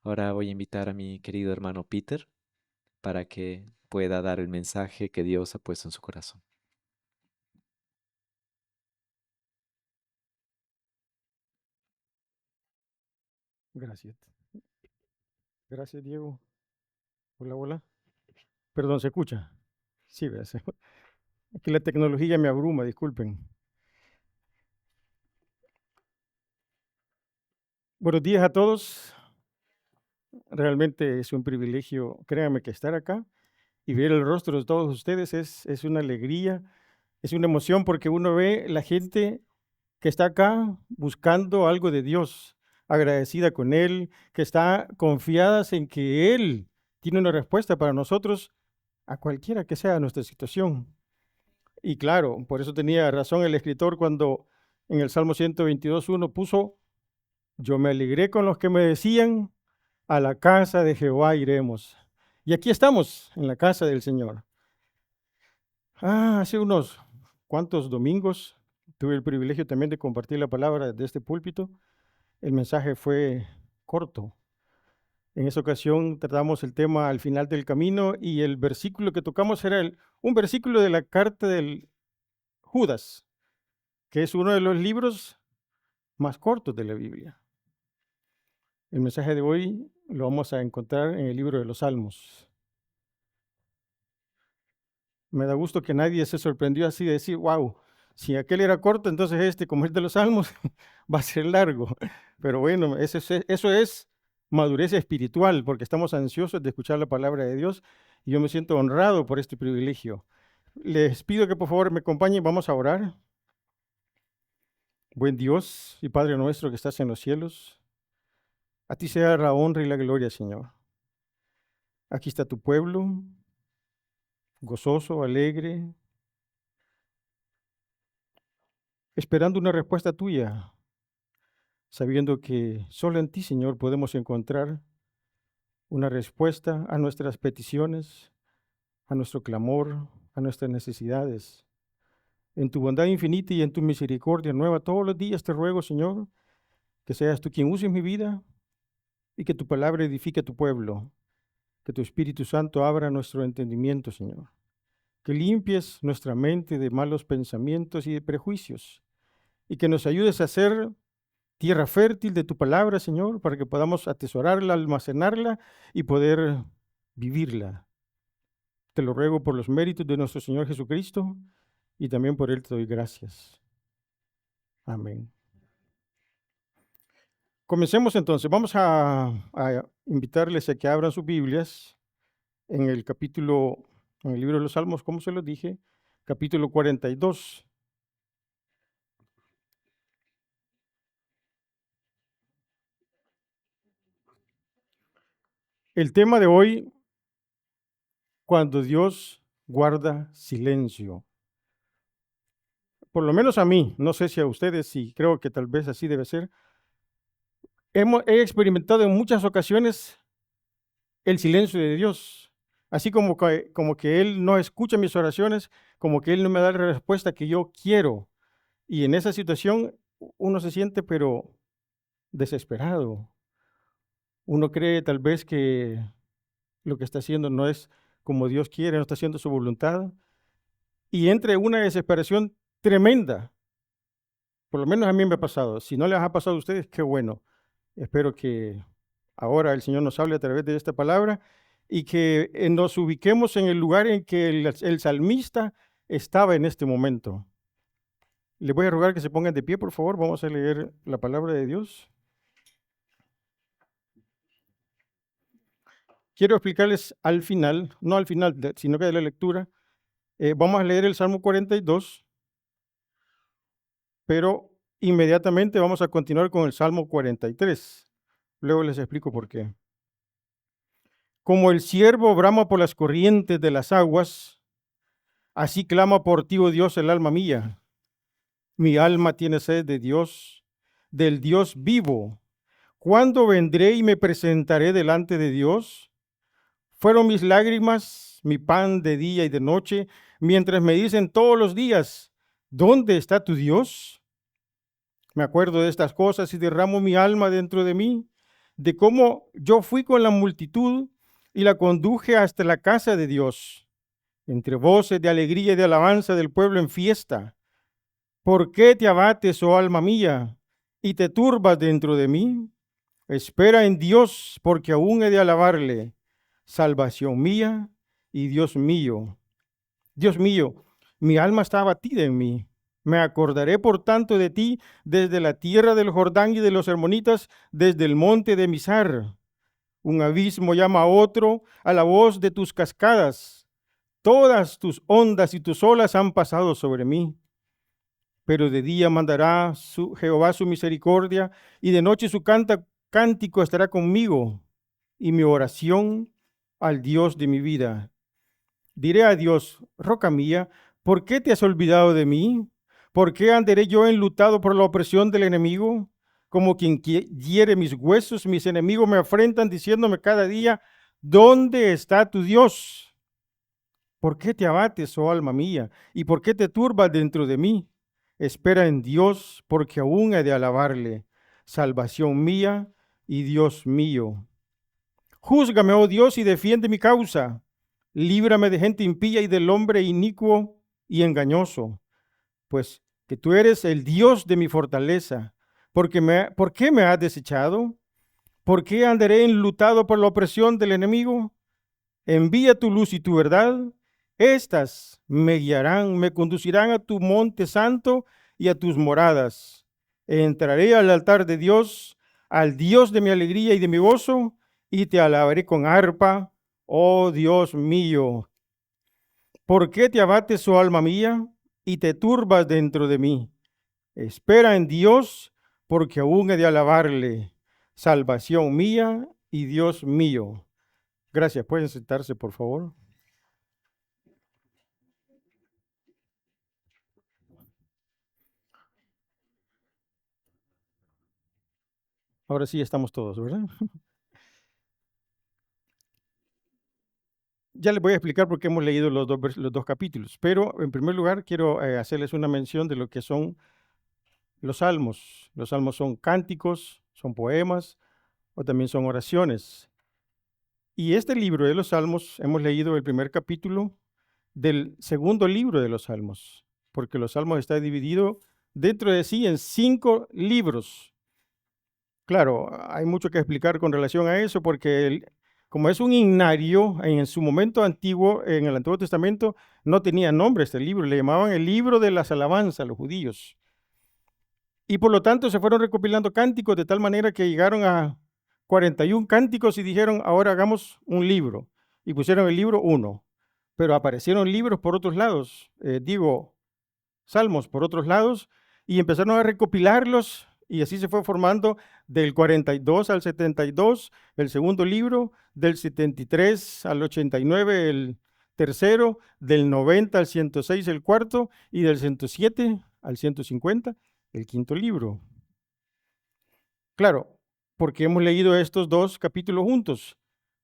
Ahora voy a invitar a mi querido hermano Peter para que pueda dar el mensaje que Dios ha puesto en su corazón. Gracias. Gracias, Diego. Hola, hola. Perdón, ¿se escucha? Sí, gracias. Aquí la tecnología me abruma, disculpen. Buenos días a todos. Realmente es un privilegio, créanme, que estar acá y ver el rostro de todos ustedes es una alegría, es una emoción porque uno ve la gente que está acá buscando algo de Dios, agradecida con Él, que está confiadas en que Él tiene una respuesta para nosotros a cualquiera que sea nuestra situación. Y claro, por eso tenía razón el escritor cuando en el Salmo 122.1 puso, yo me alegré con los que me decían, a la casa de Jehová iremos. Y aquí estamos, en la casa del Señor. Hace unos cuantos domingos tuve el privilegio también de compartir la palabra de este púlpito. El mensaje fue corto. En esa ocasión tratamos el tema al final del camino y el versículo que tocamos era un versículo de la carta del Judas, que es uno de los libros más cortos de la Biblia. El mensaje de hoy lo vamos a encontrar en el libro de los Salmos. Me da gusto que nadie se sorprendió así de decir, wow, si aquel era corto, entonces este, como es de los Salmos, va a ser largo. Pero bueno, eso es madurez espiritual, porque estamos ansiosos de escuchar la palabra de Dios y yo me siento honrado por este privilegio. Les pido que por favor me acompañen, vamos a orar. Buen Dios y Padre nuestro que estás en los cielos, a ti sea la honra y la gloria, Señor. Aquí está tu pueblo, gozoso, alegre, esperando una respuesta tuya, sabiendo que solo en ti, Señor, podemos encontrar una respuesta a nuestras peticiones, a nuestro clamor, a nuestras necesidades. En tu bondad infinita y en tu misericordia nueva, todos los días te ruego, Señor, que seas tú quien uses mi vida y que tu palabra edifique a tu pueblo, que tu Espíritu Santo abra nuestro entendimiento, Señor, que limpies nuestra mente de malos pensamientos y de prejuicios y que nos ayudes a ser tierra fértil de tu palabra, Señor, para que podamos atesorarla, almacenarla y poder vivirla. Te lo ruego por los méritos de nuestro Señor Jesucristo y también por Él te doy gracias. Amén. Comencemos entonces. Vamos a invitarles a que abran sus Biblias en el capítulo, en el libro de los Salmos, como se los dije, capítulo 42. El tema de hoy, cuando Dios guarda silencio. Por lo menos a mí, no sé si a ustedes, y creo que tal vez así debe ser, he experimentado en muchas ocasiones el silencio de Dios, así como que Él no escucha mis oraciones, como que Él no me da la respuesta que yo quiero. Y en esa situación uno se siente pero desesperado. Uno cree tal vez que lo que está haciendo no es como Dios quiere, no está haciendo su voluntad, y entra en una desesperación tremenda. Por lo menos a mí me ha pasado. Si no les ha pasado a ustedes, qué bueno. Espero que ahora el Señor nos hable a través de esta palabra y que nos ubiquemos en el lugar en que el salmista estaba en este momento. Les voy a rogar que se pongan de pie, por favor. Vamos a leer la palabra de Dios. Quiero explicarles al final, no al final, sino que de la lectura. Vamos a leer el Salmo 42, pero inmediatamente vamos a continuar con el Salmo 43. Luego les explico por qué. Como el ciervo brama por las corrientes de las aguas, así clama por ti, oh Dios, el alma mía. Mi alma tiene sed de Dios, del Dios vivo. ¿Cuándo vendré y me presentaré delante de Dios? Fueron mis lágrimas, mi pan de día y de noche, mientras me dicen todos los días, ¿dónde está tu Dios? Me acuerdo de estas cosas y derramo mi alma dentro de mí. de cómo yo fui con la multitud y la conduje hasta la casa de Dios, entre voces de alegría y de alabanza del pueblo en fiesta. ¿Por qué te abates, oh alma mía, y te turbas dentro de mí? Espera en Dios, porque aún he de alabarle, salvación mía y Dios mío. Dios mío, mi alma está abatida en mí. Me acordaré por tanto de ti desde la tierra del Jordán y de los hermonitas, desde el monte de Mizar. Un abismo llama a otro a la voz de tus cascadas. Todas tus ondas y tus olas han pasado sobre mí. Pero de día mandará Jehová su misericordia, y de noche su cántico estará conmigo, y mi oración al Dios de mi vida. Diré a Dios, roca mía, ¿por qué te has olvidado de mí? ¿Por qué andaré yo enlutado por la opresión del enemigo? Como quien hiere mis huesos, mis enemigos me afrentan diciéndome cada día, ¿dónde está tu Dios? ¿Por qué te abates, oh alma mía? ¿Y por qué te turbas dentro de mí? Espera en Dios, porque aún he de alabarle, salvación mía y Dios mío. Júzgame, oh Dios, y defiende mi causa. Líbrame de gente impía y del hombre inicuo y engañoso, pues que tú eres el Dios de mi fortaleza. ¿Por qué me has desechado? ¿Por qué andaré enlutado por la opresión del enemigo? Envía tu luz y tu verdad. Estas me guiarán, me conducirán a tu monte santo y a tus moradas. Entraré al altar de Dios, al Dios de mi alegría y de mi gozo, y te alabaré con arpa, oh Dios mío. ¿Por qué te abates, oh alma mía, y te turbas dentro de mí? Espera en Dios, porque aún he de alabarle, salvación mía y Dios mío. Gracias. Pueden sentarse, por favor. Ahora sí estamos todos, ¿verdad? Ya les voy a explicar por qué hemos leído los dos capítulos, pero en primer lugar quiero hacerles una mención de lo que son los salmos. Los salmos son cánticos, son poemas o también son oraciones. Y este libro de los salmos, hemos leído el primer capítulo del segundo libro de los salmos, porque los salmos está dividido dentro de sí en 5 libros. Claro, hay mucho que explicar con relación a eso, porque como es un himnario, en su momento antiguo, en el Antiguo Testamento, no tenía nombre este libro, le llamaban el libro de las alabanzas, los judíos. Y por lo tanto se fueron recopilando cánticos de tal manera que llegaron a 41 cánticos y dijeron, ahora hagamos un libro. Y pusieron el libro 1. Pero aparecieron libros por otros lados, salmos por otros lados, y empezaron a recopilarlos, y así se fue formando del 42 al 72 el segundo libro, del 73 al 89 el tercero, del 90 al 106 el cuarto, y del 107 al 150 el quinto libro. Claro, porque hemos leído estos dos capítulos juntos,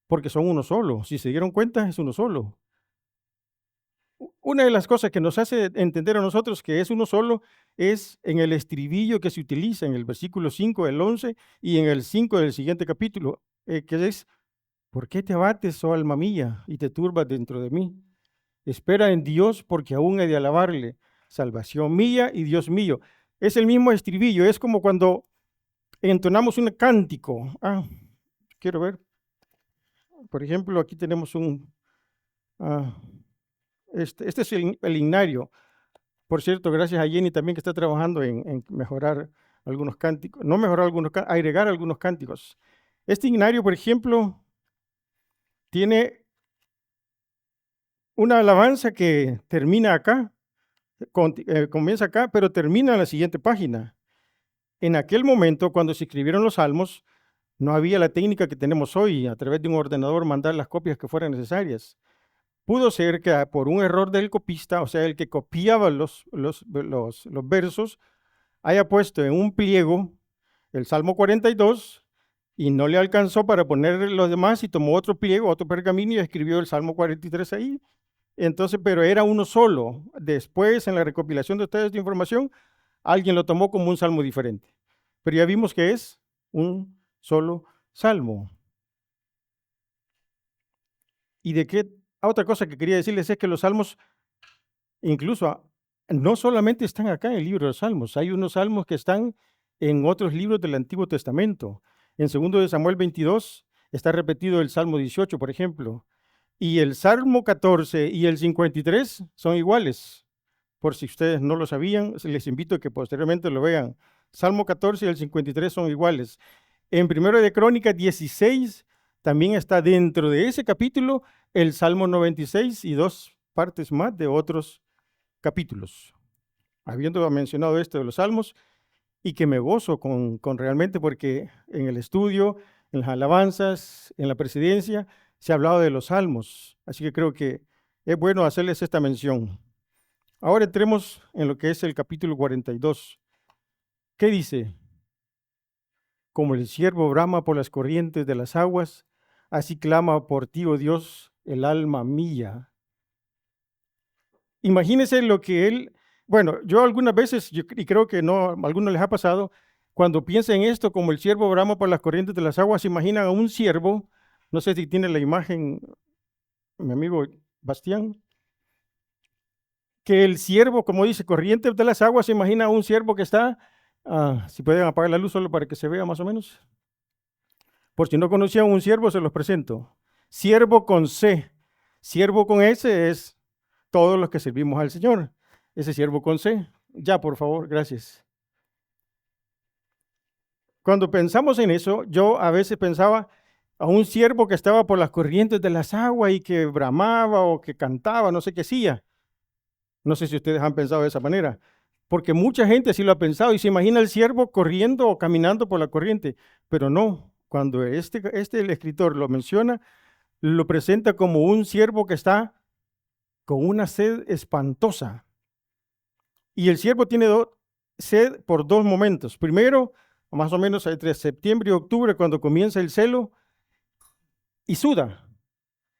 porque son uno solo. Si se dieron cuenta, es uno solo. Una de las cosas que nos hace entender a nosotros que es uno solo es en el estribillo que se utiliza en el versículo 5 del 11 y en el 5 del siguiente capítulo, que es, ¿por qué te abates, oh alma mía, y te turbas dentro de mí? Espera en Dios, porque aún he de alabarle, salvación mía y Dios mío. Es el mismo estribillo, es como cuando entonamos un cántico. Quiero ver, por ejemplo, aquí tenemos este es el himnario. Por cierto, gracias a Jenny también que está trabajando en mejorar algunos cánticos, no mejorar algunos, agregar algunos cánticos. Este himnario, por ejemplo, tiene una alabanza que termina acá, comienza acá, pero termina en la siguiente página. En aquel momento, cuando se escribieron los salmos, no había la técnica que tenemos hoy, a través de un ordenador mandar las copias que fueran necesarias. Pudo ser que por un error del copista, o sea, el que copiaba los versos, haya puesto en un pliego el Salmo 42 y no le alcanzó para poner los demás y tomó otro pliego, otro pergamino y escribió el Salmo 43 ahí. Entonces, pero era uno solo. Después, en la recopilación de toda esta información, alguien lo tomó como un salmo diferente. Pero ya vimos que es un solo salmo. Y de qué, otra cosa que quería decirles es que los salmos incluso no solamente están acá en el libro de los Salmos, hay unos salmos que están en otros libros del Antiguo Testamento. En 2 de Samuel 22 está repetido el Salmo 18, por ejemplo, y el Salmo 14 y el 53 son iguales. Por si ustedes no lo sabían, les invito a que posteriormente lo vean. Salmo 14 y el 53 son iguales. En 1 de Crónicas 16 también está dentro de ese capítulo el Salmo 96 y dos partes más de otros capítulos. Habiendo mencionado esto de los salmos, y que me gozo con realmente porque en el estudio, en las alabanzas, en la presidencia, se ha hablado de los salmos. Así que creo que es bueno hacerles esta mención. Ahora entremos en lo que es el capítulo 42. ¿Qué dice? Como el ciervo brama por las corrientes de las aguas, así clama por ti, oh Dios, el alma mía. Imagínense lo que él, bueno, yo algunas veces, y creo que no, a algunos les ha pasado, cuando piensan en esto, como el ciervo brama por las corrientes de las aguas, se imaginan a un ciervo, no sé si tiene la imagen, mi amigo Bastián, que el ciervo, como dice, corrientes de las aguas, se imagina a un ciervo que está, si pueden apagar la luz solo para que se vea más o menos. Por si no conocían un ciervo, se los presento. Siervo con C, siervo con S es todos los que servimos al Señor. Ese siervo con C. Ya, por favor, gracias. Cuando pensamos en eso, yo a veces pensaba a un siervo que estaba por las corrientes de las aguas y que bramaba o que cantaba, no sé qué hacía. No sé si ustedes han pensado de esa manera, porque mucha gente sí lo ha pensado y se imagina el siervo corriendo o caminando por la corriente, pero no. Cuando el escritor lo menciona, lo presenta como un siervo que está con una sed espantosa. Y el siervo tiene sed por dos momentos. Primero, más o menos entre septiembre y octubre, cuando comienza el celo, y suda.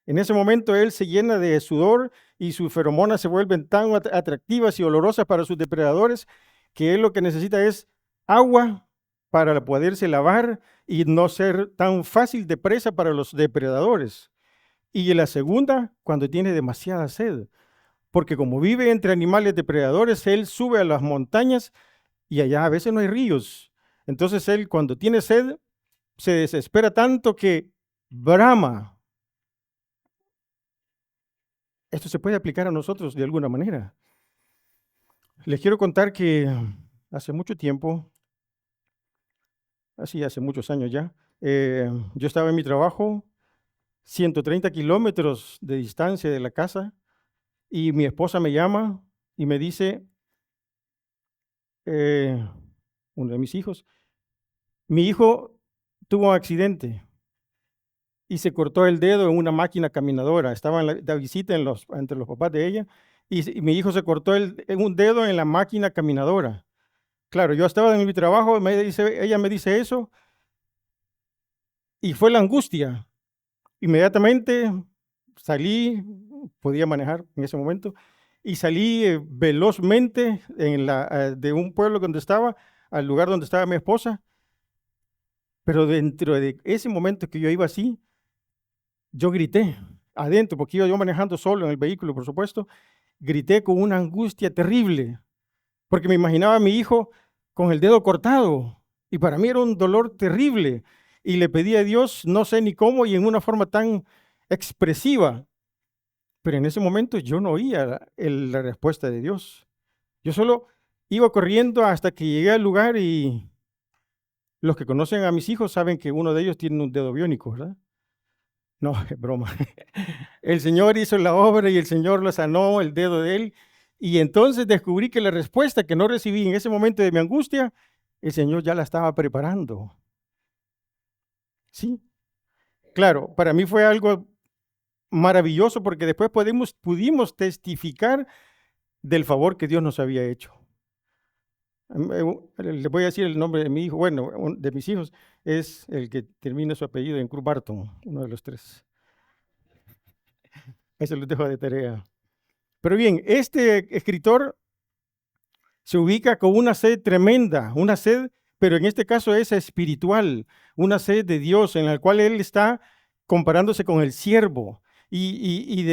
En ese momento él se llena de sudor y sus feromonas se vuelven tan atractivas y olorosas para sus depredadores que él lo que necesita es agua para poderse lavar y no ser tan fácil de presa para los depredadores. Y la segunda, cuando tiene demasiada sed, porque como vive entre animales depredadores, él sube a las montañas y allá a veces no hay ríos. Entonces él cuando tiene sed se desespera tanto que brama. Esto se puede aplicar a nosotros de alguna manera. Les quiero contar que hace mucho tiempo, así hace muchos años ya, yo estaba en mi trabajo, 130 kilómetros de distancia de la casa, y mi esposa me llama y me dice, uno de mis hijos, mi hijo tuvo un accidente y se cortó el dedo en una máquina caminadora. Estaba en la visita entre los papás de ella y mi hijo se cortó un dedo en la máquina caminadora. Claro, yo estaba en mi trabajo, ella me dice eso y fue la angustia. Inmediatamente salí, podía manejar en ese momento, y salí velozmente de un pueblo donde estaba al lugar donde estaba mi esposa. Pero dentro de ese momento que yo iba así, yo grité adentro, porque iba yo manejando solo en el vehículo, por supuesto, grité con una angustia terrible, porque me imaginaba a mi hijo con el dedo cortado, y para mí era un dolor terrible, y le pedí a Dios, no sé ni cómo, y en una forma tan expresiva, pero en ese momento yo no oía la respuesta de Dios. Yo solo iba corriendo hasta que llegué al lugar y los que conocen a mis hijos saben que uno de ellos tiene un dedo biónico, ¿verdad? No, es broma. El Señor hizo la obra y el Señor lo sanó el dedo de él. Y entonces descubrí que la respuesta que no recibí en ese momento de mi angustia, el Señor ya la estaba preparando. Sí, claro, para mí fue algo maravilloso porque después pudimos testificar del favor que Dios nos había hecho. Le voy a decir el nombre de mi hijo, bueno, de mis hijos, es el que termina su apellido en Cruz Barton, uno de los tres. Eso lo dejo de tarea. Pero bien, este escritor se ubica con una sed tremenda, una sed pero en este caso es espiritual, una sed de Dios en la cual él está comparándose con el siervo y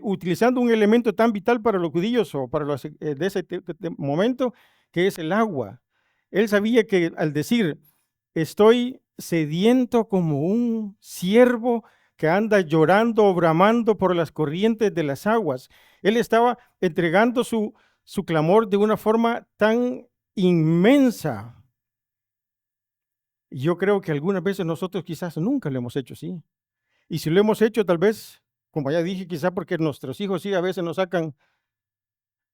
utilizando un elemento tan vital para los judíos o para los de ese momento, que es el agua. Él sabía que al decir, estoy sediento como un ciervo que anda llorando o bramando por las corrientes de las aguas, él estaba entregando su clamor de una forma tan inmensa. Yo creo que algunas veces nosotros quizás nunca lo hemos hecho así. Y si lo hemos hecho, tal vez, como ya dije, quizás porque nuestros hijos sí a veces nos sacan,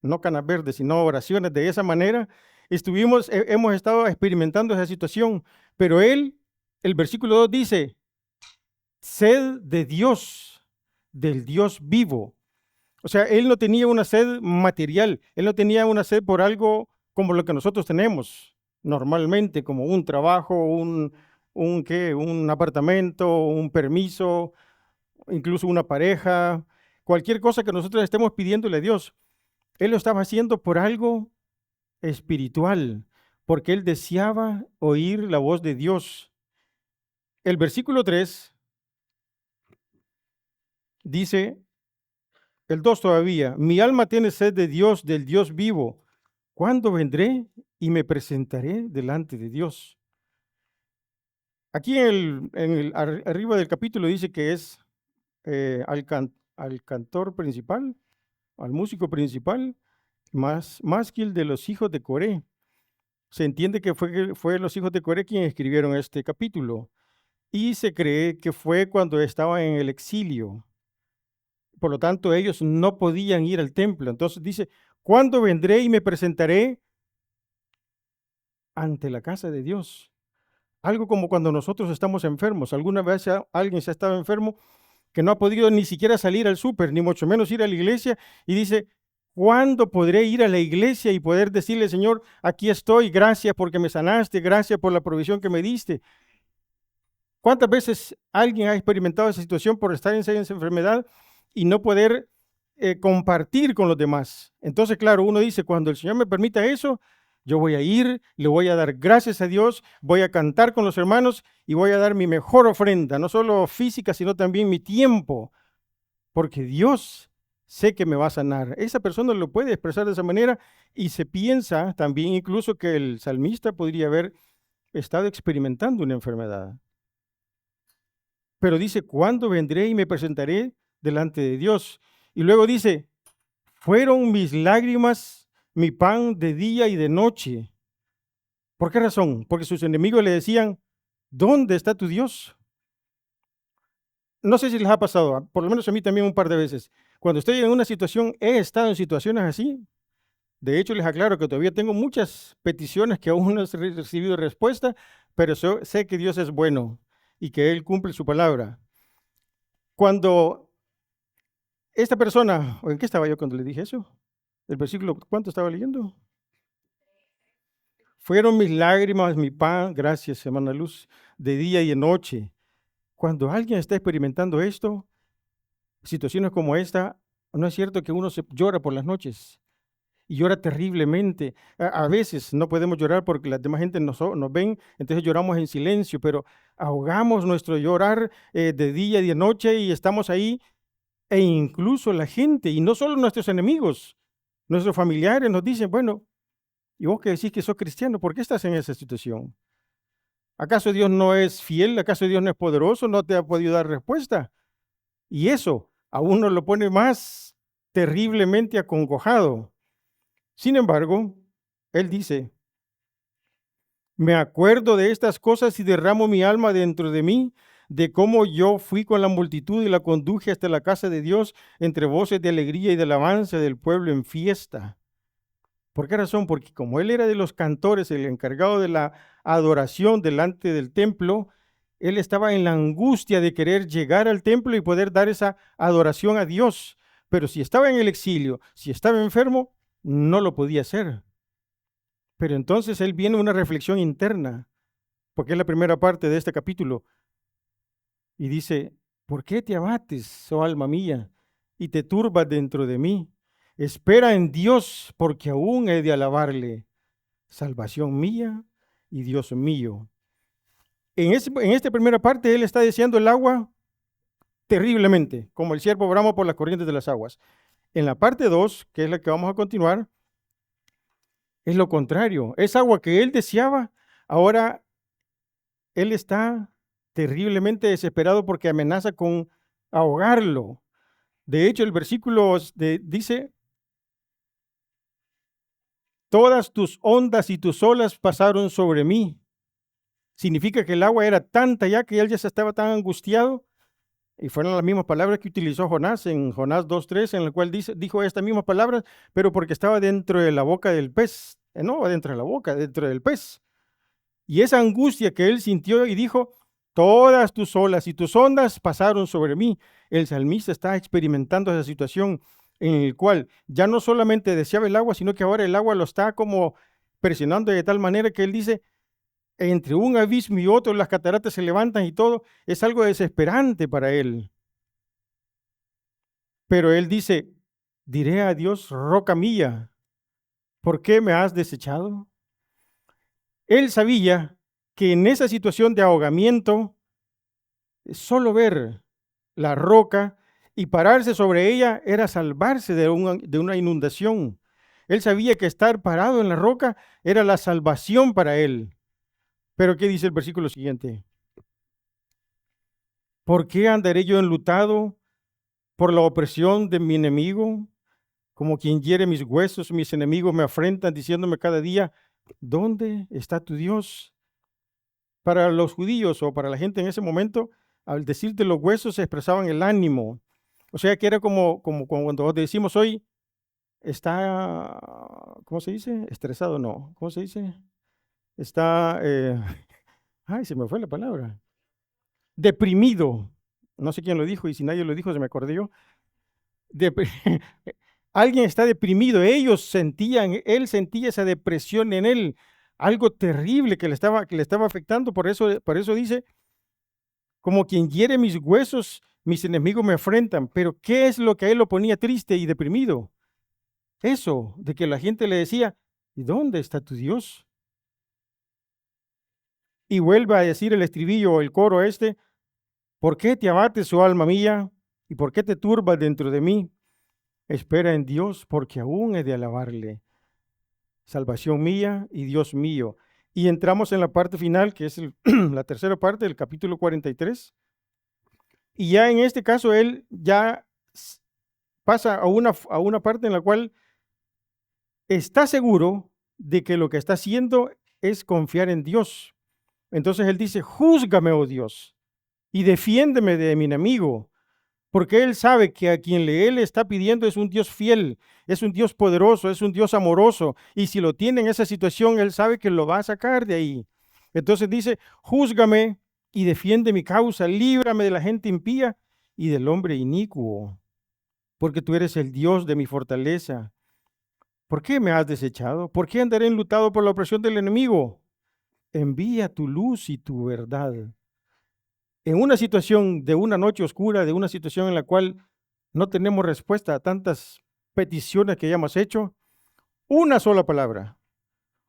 no canas verdes, sino oraciones de esa manera, hemos estado experimentando esa situación. Pero él, el versículo 2 dice, sed de Dios, del Dios vivo. O sea, él no tenía una sed material, él no tenía una sed por algo como lo que nosotros tenemos normalmente, como un trabajo, un apartamento, un permiso, incluso una pareja, cualquier cosa que nosotros estemos pidiéndole a Dios. Él lo estaba haciendo por algo espiritual, porque él deseaba oír la voz de Dios. El versículo 3 dice, el 2 todavía, mi alma tiene sed de Dios, del Dios vivo. ¿Cuándo vendré y me presentaré delante de Dios? Aquí arriba del capítulo dice que es al cantor principal, al músico principal, másquil de los hijos de Coré. Se entiende que fue los hijos de Coré quienes escribieron este capítulo y se cree que fue cuando estaban en el exilio. Por lo tanto, ellos no podían ir al templo. Entonces dice, ¿cuándo vendré y me presentaré ante la casa de Dios? Algo como cuando nosotros estamos enfermos. ¿Alguna vez alguien se ha estado enfermo que no ha podido ni siquiera salir al súper, ni mucho menos ir a la iglesia? Y dice, ¿cuándo podré ir a la iglesia y poder decirle, Señor, aquí estoy, gracias porque me sanaste, gracias por la provisión que me diste? ¿Cuántas veces alguien ha experimentado esa situación por estar en esa enfermedad y no poder compartir con los demás? Entonces, claro, uno dice, cuando el Señor me permita eso, yo voy a ir, le voy a dar gracias a Dios, voy a cantar con los hermanos y voy a dar mi mejor ofrenda, no solo física, sino también mi tiempo, porque Dios sé que me va a sanar. Esa persona lo puede expresar de esa manera y se piensa también incluso que el salmista podría haber estado experimentando una enfermedad. Pero dice, ¿cuándo vendré y me presentaré delante de Dios? Y luego dice, fueron mis lágrimas mi pan de día y de noche. ¿Por qué razón? Porque sus enemigos le decían, ¿dónde está tu Dios? No sé si les ha pasado, por lo menos a mí también un par de veces. Cuando estoy en una situación, he estado en situaciones así. De hecho, les aclaro que todavía tengo muchas peticiones que aún no he recibido respuesta, pero sé que Dios es bueno y que Él cumple su palabra. Cuando esta persona, ¿o en qué estaba yo cuando le dije eso? El versículo, ¿cuánto estaba leyendo? Fueron mis lágrimas, mi pan, gracias, hermana Luz, de día y de noche. Cuando alguien está experimentando esto, situaciones como esta, no es cierto que uno se llora por las noches y llora terriblemente. A veces no podemos llorar porque la demás gente nos ven, entonces lloramos en silencio, pero ahogamos nuestro llorar de día y de noche y estamos ahí. E incluso la gente, y no solo nuestros enemigos, nuestros familiares nos dicen, bueno, ¿y vos que decís que sos cristiano? ¿Por qué estás en esa situación? ¿Acaso Dios no es fiel? ¿Acaso Dios no es poderoso? ¿No te ha podido dar respuesta? Y eso a uno lo pone más terriblemente acongojado. Sin embargo, él dice, me acuerdo de estas cosas y derramo mi alma dentro de mí, de cómo yo fui con la multitud y la conduje hasta la casa de Dios entre voces de alegría y de alabanza del pueblo en fiesta. ¿Por qué razón? Porque como él era de los cantores, el encargado de la adoración delante del templo, él estaba en la angustia de querer llegar al templo y poder dar esa adoración a Dios. Pero si estaba en el exilio, si estaba enfermo, no lo podía hacer. Pero entonces él viene a una reflexión interna, porque es la primera parte de este capítulo, y dice, ¿por qué te abates, oh alma mía, y te turbas dentro de mí? Espera en Dios, porque aún he de alabarle. salvación mía y Dios mío. En esta primera parte, él está deseando el agua terriblemente, como el siervo brama por las corrientes de las aguas. En la parte 2, que es la que vamos a continuar, es lo contrario. Es agua que él deseaba, ahora él está terriblemente desesperado porque amenaza con ahogarlo. De hecho, el versículo dice, todas tus ondas y tus olas pasaron sobre mí. Significa que el agua era tanta ya que él ya se estaba tan angustiado. Y fueron las mismas palabras que utilizó Jonás en Jonás 2:3, en el cual dijo estas mismas palabras, pero porque estaba dentro de la boca del pez. No, dentro de la boca, dentro del pez. Y esa angustia que él sintió y dijo, todas tus olas y tus ondas pasaron sobre mí. El salmista está experimentando esa situación en la cual ya no solamente deseaba el agua, sino que ahora el agua lo está como presionando de tal manera que él dice, entre un abismo y otro las cataratas se levantan y todo, es algo desesperante para él. Pero él dice, diré a Dios, roca mía, ¿por qué me has desechado? Él sabía que en esa situación de ahogamiento, solo ver la roca y pararse sobre ella era salvarse de una inundación. Él sabía que estar parado en la roca era la salvación para él. Pero ¿qué dice el versículo siguiente? ¿Por qué andaré yo enlutado por la opresión de mi enemigo? Como quien hiere mis huesos, mis enemigos me afrentan diciéndome cada día, ¿dónde está tu Dios? Para los judíos o para la gente en ese momento, al decirte los huesos se expresaban el ánimo. O sea que era como cuando decimos hoy, está, ¿cómo se dice? Estresado, no. ¿Cómo se dice? Está, ay, se me fue la palabra. Deprimido. No sé quién lo dijo y si nadie lo dijo se me acordé yo. Alguien está deprimido, él sentía esa depresión en él, algo terrible que le estaba afectando, por eso dice, como quien hiere mis huesos, mis enemigos me afrentan, pero ¿qué es lo que a él lo ponía triste y deprimido? Eso, de que la gente le decía, ¿y dónde está tu Dios? Y vuelve a decir el estribillo o el coro este, ¿por qué te abates, oh alma mía? ¿Y por qué te turbas dentro de mí? Espera en Dios, porque aún he de alabarle. Salvación mía y Dios mío. Y entramos en la parte final, que es la tercera parte del capítulo 43. Y ya en este caso, él ya pasa a una parte en la cual está seguro de que lo que está haciendo es confiar en Dios. Entonces él dice, júzgame, oh Dios, y defiéndeme de mi enemigo, porque él sabe que a quien él está pidiendo es un Dios fiel, es un Dios poderoso, es un Dios amoroso, y si lo tiene en esa situación, él sabe que lo va a sacar de ahí. Entonces dice, júzgame y defiende mi causa, líbrame de la gente impía y del hombre inicuo, porque tú eres el Dios de mi fortaleza. ¿Por qué me has desechado? ¿Por qué andaré enlutado por la opresión del enemigo? Envía tu luz y tu verdad. En una situación de una noche oscura, de una situación en la cual no tenemos respuesta a tantas peticiones que hayamos hecho, una sola palabra,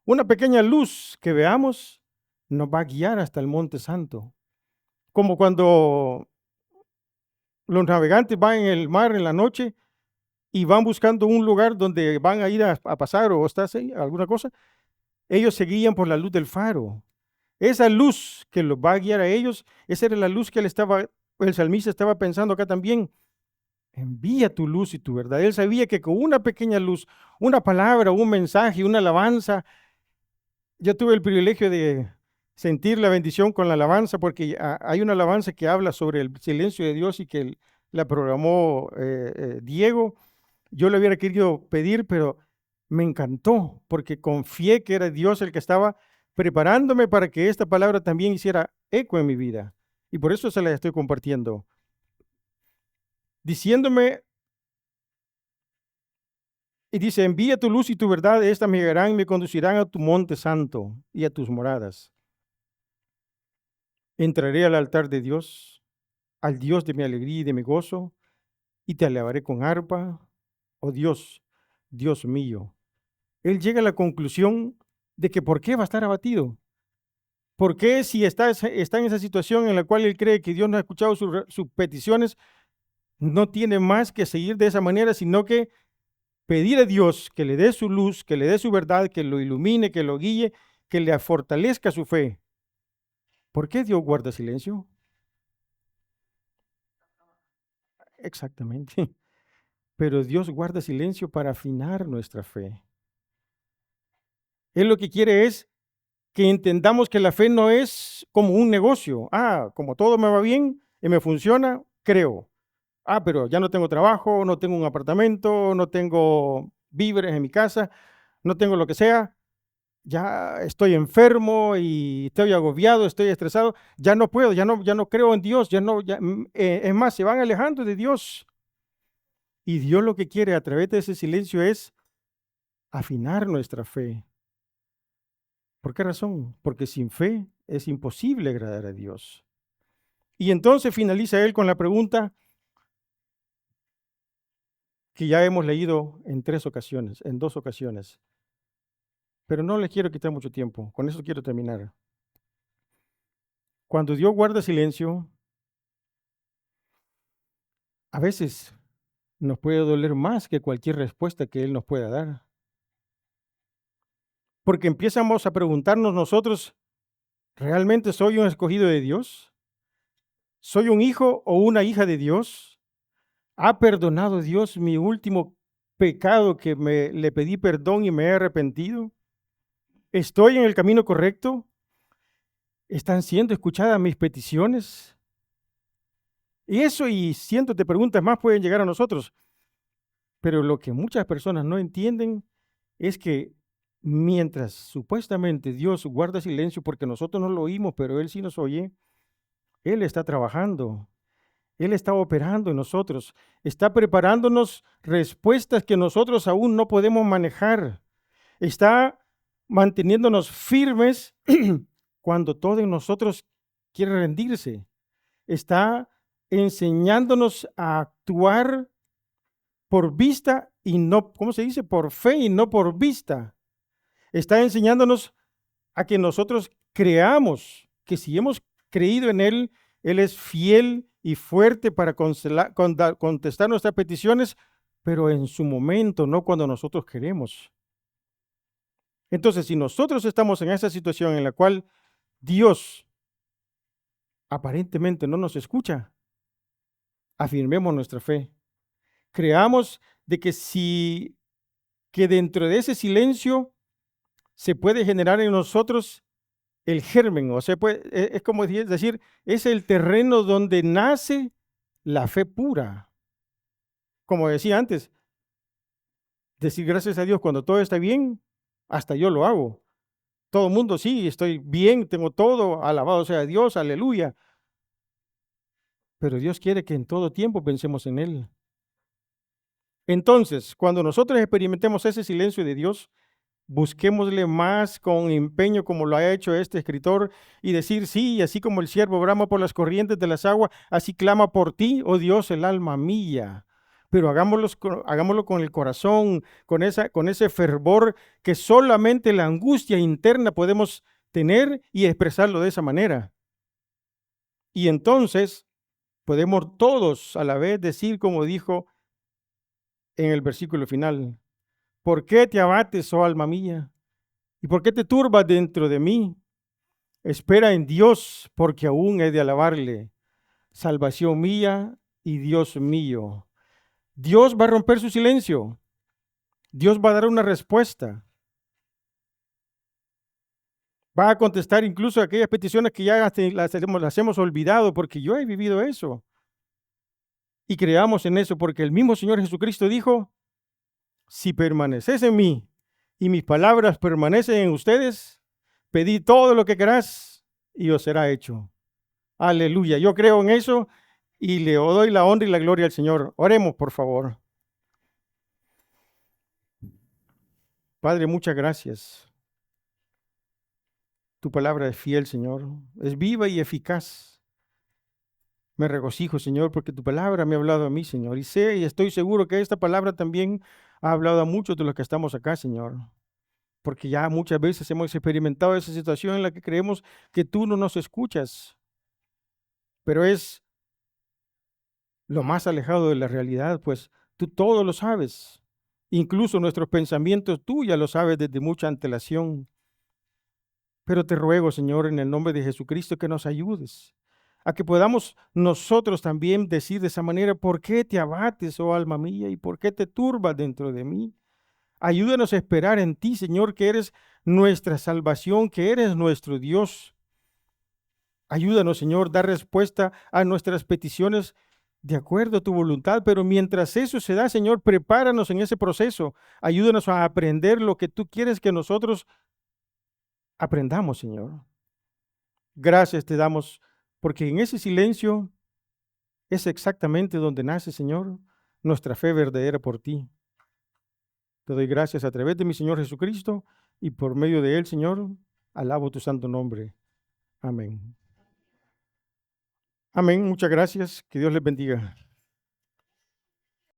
una pequeña luz que veamos nos va a guiar hasta el Monte Santo. Como cuando los navegantes van en el mar en la noche y van buscando un lugar donde van a ir a pasar o estás ahí, alguna cosa, ellos se guían por la luz del faro. Esa luz que los va a guiar a ellos, esa era la luz que el salmista estaba pensando acá también. Envía tu luz y tu verdad. Él sabía que con una pequeña luz, una palabra, un mensaje, una alabanza, yo tuve el privilegio de sentir la bendición con la alabanza, porque hay una alabanza que habla sobre el silencio de Dios y que la programó Diego. Yo le hubiera querido pedir, pero me encantó, porque confié que era Dios el que estaba preparándome para que esta palabra también hiciera eco en mi vida. Y por eso se la estoy compartiendo. Diciéndome, y dice, envía tu luz y tu verdad, esta me guiarán y me conducirán a tu monte santo y a tus moradas. Entraré al altar de Dios, al Dios de mi alegría y de mi gozo, y te alabaré con arpa, oh Dios, Dios mío. Él llega a la conclusión de que por qué va a estar abatido. ¿Por qué si está en esa situación en la cual él cree que Dios no ha escuchado sus peticiones, no tiene más que seguir de esa manera, sino que pedir a Dios que le dé su luz, que le dé su verdad, que lo ilumine, que lo guíe, que le fortalezca su fe? ¿Por qué Dios guarda silencio? Exactamente. Pero Dios guarda silencio para afinar nuestra fe. Él lo que quiere es que entendamos que la fe no es como un negocio. Como todo me va bien y me funciona, creo. Pero ya no tengo trabajo, no tengo un apartamento, no tengo víveres en mi casa, no tengo lo que sea, ya estoy enfermo y estoy agobiado, estoy estresado, ya no puedo, ya no creo en Dios, es más, se van alejando de Dios. Y Dios lo que quiere a través de ese silencio es afinar nuestra fe. ¿Por qué razón? Porque sin fe es imposible agradar a Dios. Y entonces finaliza él con la pregunta que ya hemos leído en dos ocasiones. Pero no les quiero quitar mucho tiempo, con eso quiero terminar. Cuando Dios guarda silencio, a veces nos puede doler más que cualquier respuesta que Él nos pueda dar. Porque empezamos a preguntarnos nosotros, ¿realmente soy un escogido de Dios? ¿Soy un hijo o una hija de Dios? ¿Ha perdonado Dios mi último pecado que le pedí perdón y me he arrepentido? ¿Estoy en el camino correcto? ¿Están siendo escuchadas mis peticiones? Y eso y cientos de preguntas más pueden llegar a nosotros. Pero lo que muchas personas no entienden es que mientras supuestamente Dios guarda silencio porque nosotros no lo oímos, pero Él sí nos oye, Él está trabajando, Él está operando en nosotros, está preparándonos respuestas que nosotros aún no podemos manejar, está manteniéndonos firmes cuando todo en nosotros quiere rendirse, está enseñándonos a actuar por vista y no, ¿cómo se dice? Por fe y no por vista. Está enseñándonos a que nosotros creamos que si hemos creído en Él, Él es fiel y fuerte para contestar nuestras peticiones, pero en su momento, no cuando nosotros queremos. Entonces, si nosotros estamos en esa situación en la cual Dios aparentemente no nos escucha, afirmemos nuestra fe. Creamos de que dentro de ese silencio se puede generar en nosotros el germen, o sea, es como decir, es el terreno donde nace la fe pura. Como decía antes, decir gracias a Dios cuando todo está bien, hasta yo lo hago. Todo el mundo, sí, estoy bien, tengo todo, alabado sea Dios, aleluya. Pero Dios quiere que en todo tiempo pensemos en Él. Entonces, cuando nosotros experimentemos ese silencio de Dios, busquémosle más con empeño como lo ha hecho este escritor y decir, sí, así como el siervo brama por las corrientes de las aguas, así clama por ti, oh Dios, el alma mía. Pero hagámoslo con el corazón, con ese fervor que solamente la angustia interna podemos tener y expresarlo de esa manera. Y entonces podemos todos a la vez decir como dijo en el versículo final, ¿por qué te abates, oh alma mía? ¿Y por qué te turbas dentro de mí? Espera en Dios, porque aún he de alabarle, salvación mía y Dios mío. Dios va a romper su silencio. Dios va a dar una respuesta. Va a contestar incluso aquellas peticiones que ya las hemos olvidado, porque yo he vivido eso. Y creamos en eso, porque el mismo Señor Jesucristo dijo, si permaneces en mí y mis palabras permanecen en ustedes, pedid todo lo que querás y os será hecho. Aleluya, yo creo en eso y le doy la honra y la gloria al Señor. Oremos, por favor. Padre, muchas gracias. Tu palabra es fiel, Señor. Es viva y eficaz. Me regocijo, Señor, porque tu palabra me ha hablado a mí, Señor. Y sé y estoy seguro que esta palabra también ha hablado a muchos de los que estamos acá, Señor. porque ya muchas veces hemos experimentado esa situación en la que creemos que tú no nos escuchas, pero es lo más alejado de la realidad, pues tú todo lo sabes. Incluso nuestros pensamientos tú ya lo sabes desde mucha antelación. Pero te ruego, Señor, en el nombre de Jesucristo, que nos ayudes a que podamos nosotros también decir de esa manera: ¿por qué te abates, oh alma mía, y por qué te turbas dentro de mí? Ayúdanos a esperar en ti, Señor, que eres nuestra salvación, que eres nuestro Dios. Ayúdanos, Señor, dar respuesta a nuestras peticiones de acuerdo a tu voluntad, pero mientras eso se da, Señor, prepáranos en ese proceso. Ayúdanos a aprender lo que tú quieres que nosotros aprendamos, Señor. Gracias te damos, porque en ese silencio es exactamente donde nace, Señor, nuestra fe verdadera por ti. Te doy gracias a través de mi Señor Jesucristo y por medio de él, Señor, alabo tu santo nombre. Amén. Amén. Muchas gracias. Que Dios les bendiga.